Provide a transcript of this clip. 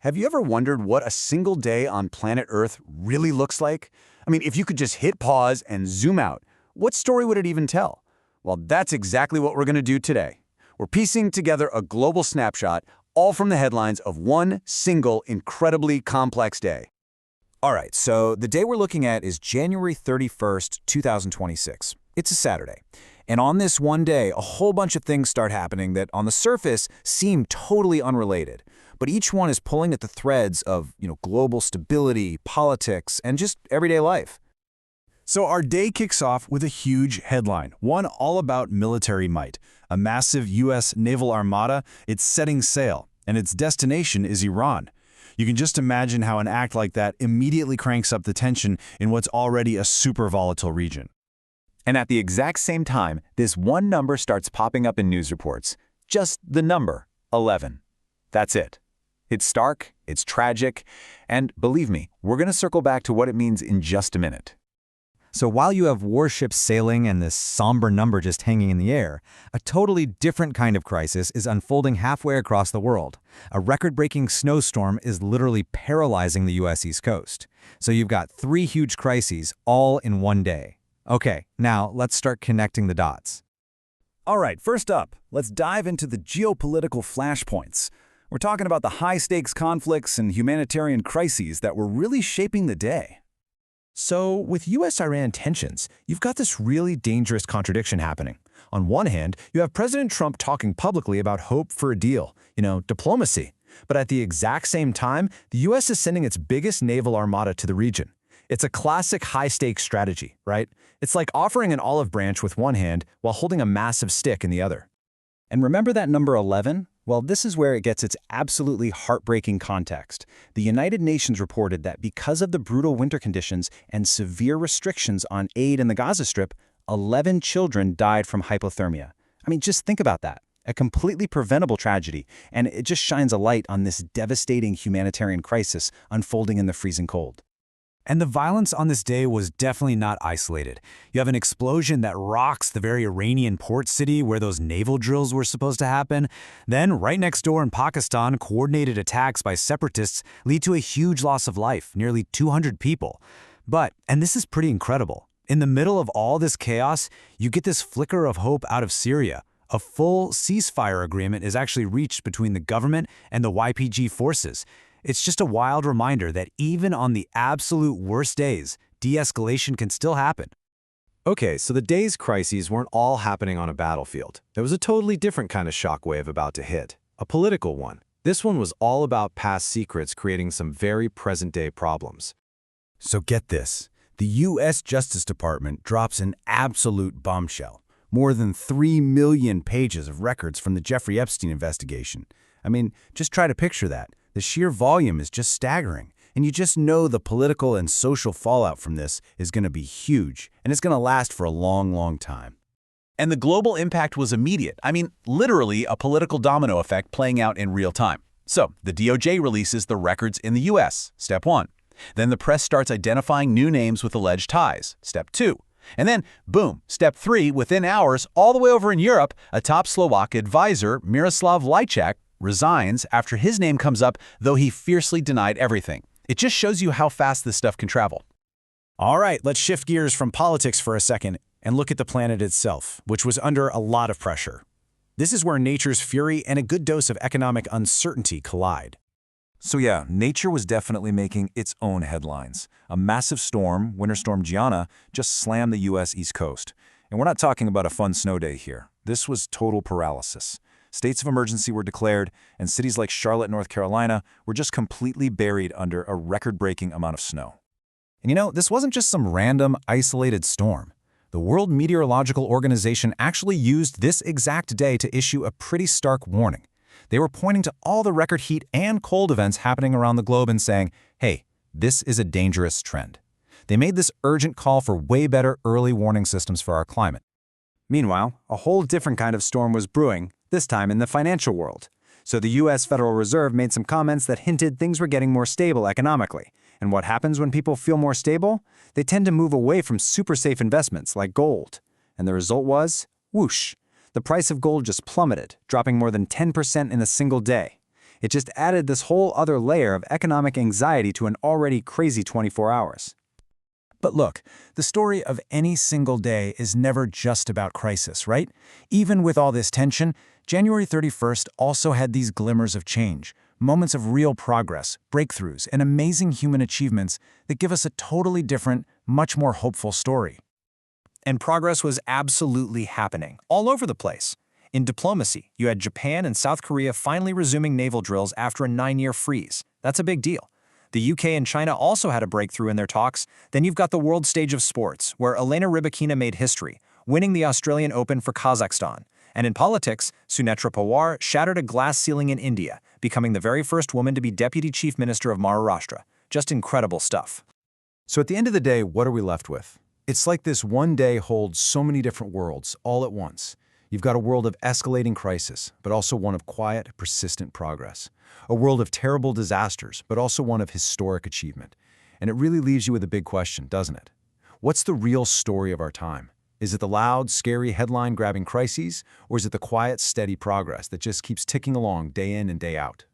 Have you ever wondered what a single day on planet Earth really looks like? I mean, if you could just hit pause and zoom out, what story would it even tell? Well, that's exactly what we're going to do today. We're piecing together a global snapshot, all from the headlines of one single, incredibly complex day. All right, so the day we're looking at is January 31st, 2026. It's a Saturday. And on this one day, a whole bunch of things start happening that on the surface seem totally unrelated. But each one is pulling at the threads of, global stability, politics, and just everyday life. So our day kicks off with a huge headline, one all about military might. A massive U.S. naval armada, it's setting sail, and its destination is Iran. You can just imagine how an act like that immediately cranks up the tension in what's already a super volatile region. And at the exact same time, this one number starts popping up in news reports. Just the number, 11. That's it. It's stark, it's tragic, and believe me, we're going to circle back to what it means in just a minute. So while you have warships sailing and this somber number just hanging in the air, a totally different kind of crisis is unfolding halfway across the world. A record-breaking snowstorm is literally paralyzing the U.S. East Coast. So you've got three huge crises all in one day. Okay, now let's start connecting the dots. All right, first up, let's dive into the geopolitical flashpoints. We're talking about the high-stakes conflicts and humanitarian crises that were really shaping the day. So, with U.S.-Iran tensions, you've got this really dangerous contradiction happening. On one hand, you have President Trump talking publicly about hope for a deal, diplomacy. But at the exact same time, the U.S. is sending its biggest naval armada to the region. It's a classic high-stakes strategy, right? It's like offering an olive branch with one hand while holding a massive stick in the other. And remember that number 11? Well, this is where it gets its absolutely heartbreaking context. The United Nations reported that because of the brutal winter conditions and severe restrictions on aid in the Gaza Strip, 11 children died from hypothermia. I mean, just think about that. A completely preventable tragedy, and it just shines a light on this devastating humanitarian crisis unfolding in the freezing cold. And the violence on this day was definitely not isolated. You have an explosion that rocks the very Iranian port city where those naval drills were supposed to happen. Then, right next door in Pakistan, coordinated attacks by separatists lead to a huge loss of life, nearly 200 people. But, and this is pretty incredible, in the middle of all this chaos, you get this flicker of hope out of Syria. A full ceasefire agreement is actually reached between the government and the YPG forces. It's just a wild reminder that even on the absolute worst days, de-escalation can still happen. Okay, so the day's crises weren't all happening on a battlefield. There was a totally different kind of shockwave about to hit, a political one. This one was all about past secrets creating some very present-day problems. So get this, the U.S. Justice Department drops an absolute bombshell. More than 3 million pages of records from the Jeffrey Epstein investigation. I mean, just try to picture that. The sheer volume is just staggering, and you just know the political and social fallout from this is going to be huge, and it's going to last for a long, long time. And the global impact was immediate. I mean, literally a political domino effect playing out in real time. So, the DOJ releases the records in the U.S., step 1. Then the press starts identifying new names with alleged ties, step 2. And then, boom, step 3, within hours, all the way over in Europe, a top Slovak advisor, Miroslav Lajčák, resigns after his name comes up, though he fiercely denied everything. It just shows you how fast this stuff can travel. All right, let's shift gears from politics for a second and look at the planet itself, which was under a lot of pressure. This is where nature's fury and a good dose of economic uncertainty collide. So yeah, nature was definitely making its own headlines. A massive storm, Winter Storm Gianna, just slammed the U.S. East Coast. And we're not talking about a fun snow day here. This was total paralysis. States of emergency were declared, and cities like Charlotte, North Carolina, were just completely buried under a record-breaking amount of snow. And this wasn't just some random, isolated storm. The World Meteorological Organization actually used this exact day to issue a pretty stark warning. They were pointing to all the record heat and cold events happening around the globe and saying, hey, this is a dangerous trend. They made this urgent call for way better early warning systems for our climate. Meanwhile, a whole different kind of storm was brewing, this time in the financial world. So the U.S. Federal Reserve made some comments that hinted things were getting more stable economically. And what happens when people feel more stable? They tend to move away from super safe investments like gold. And the result was, whoosh, the price of gold just plummeted, dropping more than 10% in a single day. It just added this whole other layer of economic anxiety to an already crazy 24 hours. But look, the story of any single day is never just about crisis, right? Even with all this tension, January 31st also had these glimmers of change, moments of real progress, breakthroughs, and amazing human achievements that give us a totally different, much more hopeful story. And progress was absolutely happening, all over the place. In diplomacy, you had Japan and South Korea finally resuming naval drills after a 9-year freeze. That's a big deal. The UK and China also had a breakthrough in their talks. Then you've got the world stage of sports, where Elena Rybakina made history, winning the Australian Open for Kazakhstan. And in politics, Sunetra Pawar shattered a glass ceiling in India, becoming the very first woman to be Deputy Chief Minister of Maharashtra. Just incredible stuff. So at the end of the day, what are we left with? It's like this one day holds so many different worlds all at once. You've got a world of escalating crisis, but also one of quiet, persistent progress. A world of terrible disasters, but also one of historic achievement. And it really leaves you with a big question, doesn't it? What's the real story of our time? Is it the loud, scary, headline-grabbing crises, or is it the quiet, steady progress that just keeps ticking along day in and day out?